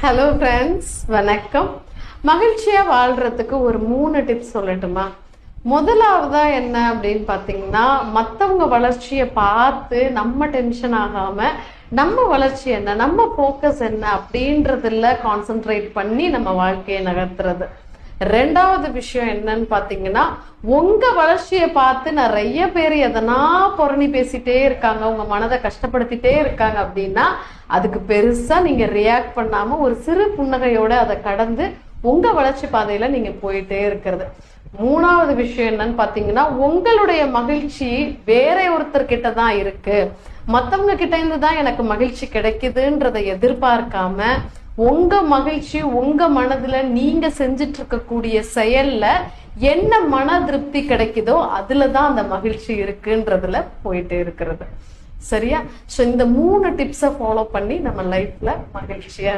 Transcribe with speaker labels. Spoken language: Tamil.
Speaker 1: ஹலோ ஃப்ரெண்ட்ஸ், வணக்கம். மகிழ்ச்சியா வாழ்றதுக்கு ஒரு 3 டிப்ஸ் சொல்லட்டுமா? முதலாவதா என்ன அப்படின்னு பார்த்தீங்கன்னா, மற்றவங்க வளர்ச்சியை பார்த்து நம்ம டென்ஷன் ஆகாம நம்ம வளர்ச்சி என்ன, நம்ம ஃபோக்கஸ் என்ன அப்படின்றதுல கான்சென்ட்ரேட் பண்ணி நம்ம வாழ்க்கையை நகர்த்துறது. ரெண்டாவது விஷயம் என்னன்னு பார்த்தீங்கன்னா, உங்க வளர்ச்சியை பார்த்து நிறைய பேர் எதனா புரணி பேசிட்டே இருக்காங்க, உங்க மனதை கஷ்டப்படுத்திட்டே இருக்காங்க அப்படின்னா அதுக்கு பெருசா நீங்க ரியாக்ட் பண்ணாம ஒரு சிறு புன்னகையோட அதை கடந்து உங்க வளர்ச்சி பாதையில நீங்க போயிட்டே இருக்கிறது. மூணாவது விஷயம் என்னன்னு பாத்தீங்கன்னா, உங்களுடைய மகிழ்ச்சி வேற ஒருத்தர்கிட்ட தான் இருக்கு, மத்தவங்க கிட்ட இருந்து தான் எனக்கு மகிழ்ச்சி கிடைக்குதுன்றதை எதிர்பார்க்காம உங்க மகிழ்ச்சி உங்க மனதுல நீங்க செஞ்சிட்டு இருக்கக்கூடிய செயல்ல என்ன மன திருப்தி கிடைக்குதோ அதுலதான் அந்த மகிழ்ச்சி இருக்குன்றதுல போயிட்டே இருக்கிறது. சரியா? சோ இந்த 3 டிப்ஸை ஃபாலோ பண்ணி நம்ம லைஃப்ல மகிழ்ச்சியா